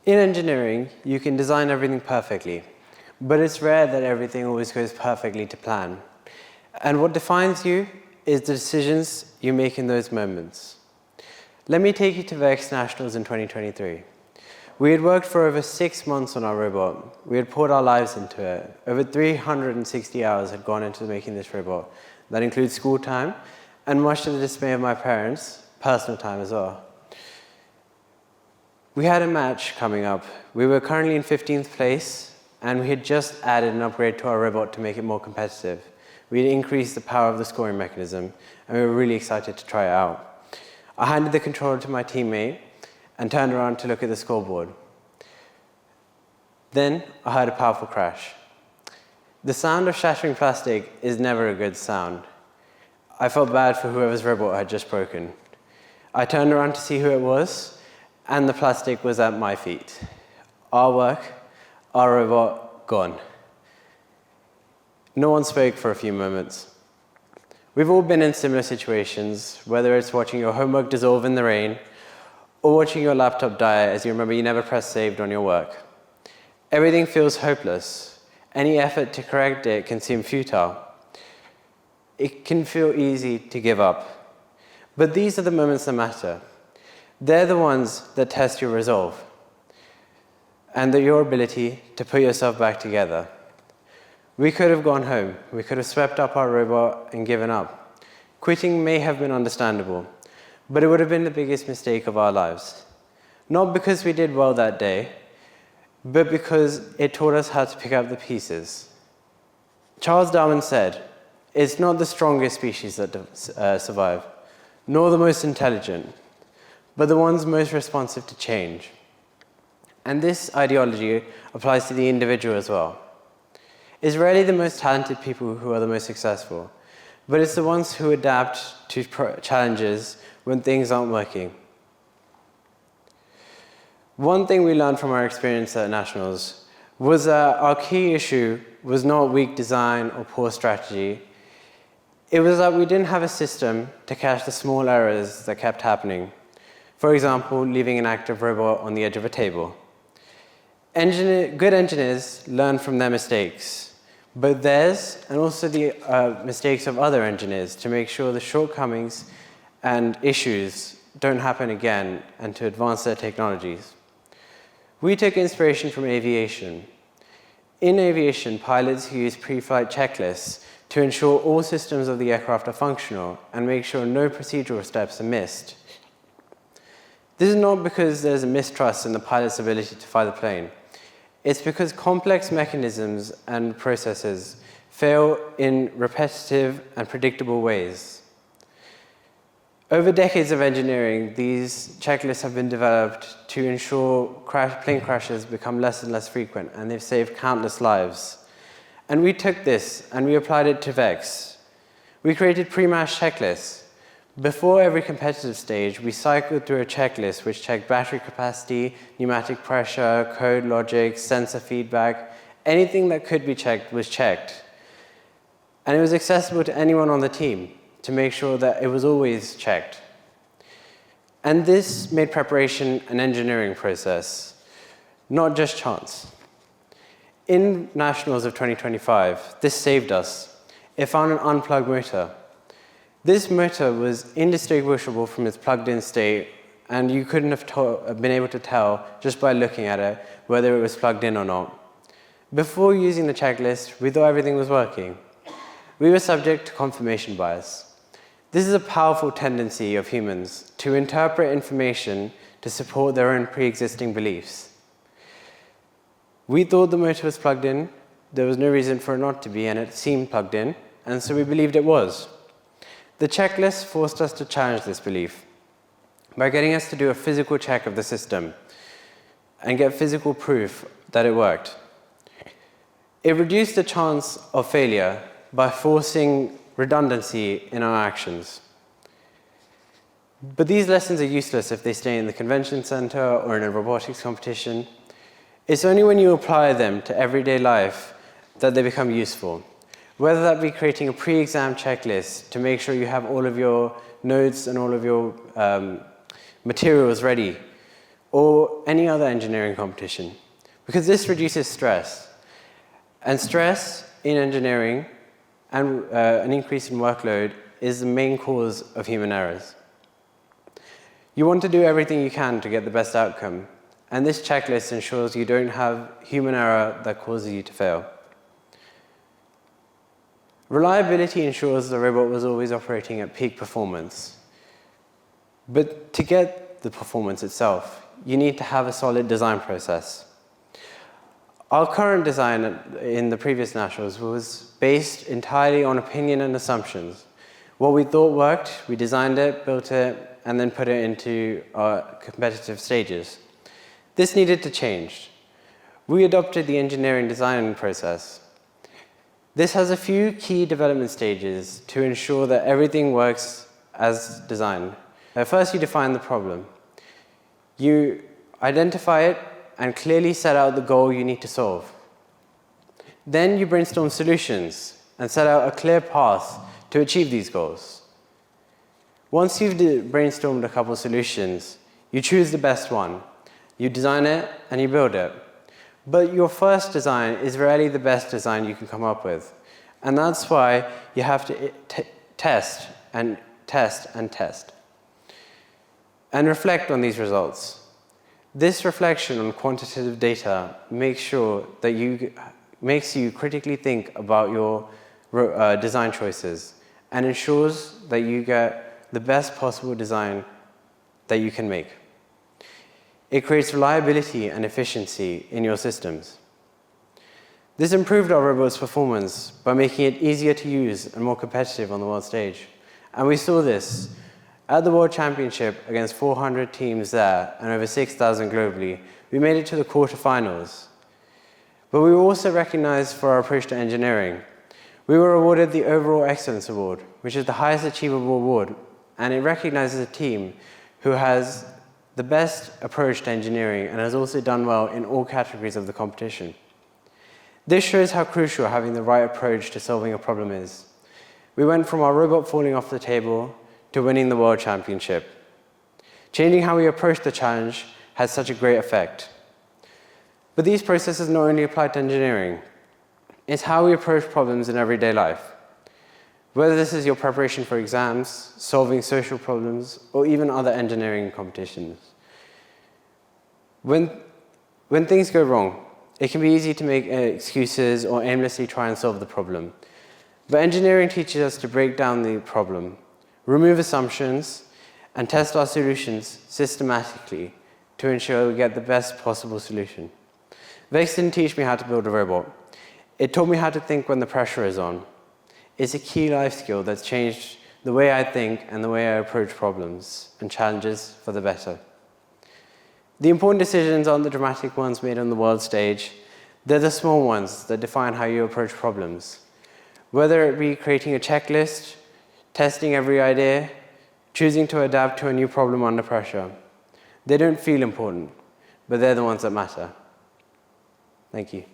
In engineering, you can design everything perfectly, but it's rare that everything always goes perfectly to plan. And what defines you is the decisions you make in those moments. Let me take you to VEX Nationals in 2023. We had worked for over 6 months on our robot. We had poured our lives into it. Over 360 hours had gone into making this robot. That includes school time, and much to the dismay of my parents, personal time as well. We had a match coming up. We were currently in 15th place, and we had just added an upgrade to our robot to make it more competitive. We had increased the power of the scoring mechanism, and we were really excited to try it out. I handed the controller to my teammate and turned around to look at the scoreboard. Then I heard a powerful crash. The sound of shattering plastic is never a good sound. I felt bad for whoever's robot had just broken. I turned around to see who it was, and the plastic was at my feet. Our work, our robot, gone. No one spoke for a few moments. We've all been in similar situations, whether it's watching your homework dissolve in the rain, or watching your laptop die as you remember you never pressed saved on your work. Everything feels hopeless. Any effort to correct it can seem futile. It can feel easy to give up. But these are the moments that matter. They're the ones that test your resolve and your ability to put yourself back together. We could have gone home. We could have swept up our robot and given up. Quitting may have been understandable, but it would have been the biggest mistake of our lives. Not because we did well that day, but because it taught us how to pick up the pieces. Charles Darwin said, "It's not the strongest species that survive, nor the most intelligent, but the ones most responsive to change." And this ideology applies to the individual as well. It's rarely the most talented people who are the most successful, but it's the ones who adapt to challenges when things aren't working. One thing we learned from our experience at Nationals was that our key issue was not weak design or poor strategy. It was that we didn't have a system to catch the small errors that kept happening. For example, leaving an active robot on the edge of a table. Good engineers learn from their mistakes, both theirs and also the mistakes of other engineers, to make sure the shortcomings and issues don't happen again and to advance their technologies. We took inspiration from aviation. In aviation, pilots use pre-flight checklists to ensure all systems of the aircraft are functional and make sure no procedural steps are missed. This is not because there's a mistrust in the pilot's ability to fly the plane. It's because complex mechanisms and processes fail in repetitive and predictable ways. Over decades of engineering, these checklists have been developed to ensure plane crashes become less and less frequent, and they've saved countless lives. And we took this and we applied it to VEX. We created pre-match checklists. Before every competitive stage, we cycled through a checklist which checked battery capacity, pneumatic pressure, code logic, sensor feedback. Anything that could be checked was checked. And it was accessible to anyone on the team to make sure that it was always checked. And this made preparation an engineering process, not just chance. In Nationals of 2025, this saved us. It found an unplugged motor. This motor was indistinguishable from its plugged-in state, and you couldn't have been able to tell just by looking at it whether it was plugged in or not. Before using the checklist, we thought everything was working. We were subject to confirmation bias. This is a powerful tendency of humans to interpret information to support their own pre-existing beliefs. We thought the motor was plugged in, there was no reason for it not to be, and it seemed plugged in, and so we believed it was. The checklist forced us to challenge this belief by getting us to do a physical check of the system and get physical proof that it worked. It reduced the chance of failure by forcing redundancy in our actions. But these lessons are useless if they stay in the convention center or in a robotics competition. It's only when you apply them to everyday life that they become useful. Whether that be creating a pre-exam checklist to make sure you have all of your notes and all of your materials ready, or any other engineering competition, because this reduces stress. And stress in engineering and an increase in workload is the main cause of human errors. You want to do everything you can to get the best outcome, and this checklist ensures you don't have human error that causes you to fail. Reliability ensures the robot was always operating at peak performance. But to get the performance itself, you need to have a solid design process. Our current design in the previous nationals was based entirely on opinion and assumptions. What we thought worked, we designed it, built it, and then put it into our competitive stages. This needed to change. We adopted the engineering design process. This has a few key development stages to ensure that everything works as designed. First, you define the problem. You identify it and clearly set out the goal you need to solve. Then you brainstorm solutions and set out a clear path to achieve these goals. Once you've brainstormed a couple solutions, you choose the best one. You design it and you build it. But your first design is rarely the best design you can come up with. And that's why you have to test and test and test. And reflect on these results. This reflection on quantitative data makes you critically think about your design choices and ensures that you get the best possible design that you can make. It creates reliability and efficiency in your systems. This improved our robot's performance by making it easier to use and more competitive on the world stage. And we saw this at the World Championship against 400 teams there and over 6,000 globally. We made it to the quarterfinals. But we were also recognized for our approach to engineering. We were awarded the Overall Excellence Award, which is the highest achievable award, and it recognizes a team who has the best approach to engineering and has also done well in all categories of the competition. This shows how crucial having the right approach to solving a problem is. We went from our robot falling off the table to winning the World Championship. Changing how we approach the challenge has such a great effect. But these processes not only apply to engineering, it's how we approach problems in everyday life. Whether this is your preparation for exams, solving social problems, or even other engineering competitions. When things go wrong, it can be easy to make excuses or aimlessly try and solve the problem. But engineering teaches us to break down the problem, remove assumptions, and test our solutions systematically to ensure we get the best possible solution. Vex didn't teach me how to build a robot. It taught me how to think when the pressure is on. It's a key life skill that's changed the way I think and the way I approach problems and challenges for the better. The important decisions aren't the dramatic ones made on the world stage. They're the small ones that define how you approach problems. Whether it be creating a checklist, testing every idea, choosing to adapt to a new problem under pressure. They don't feel important, but they're the ones that matter. Thank you.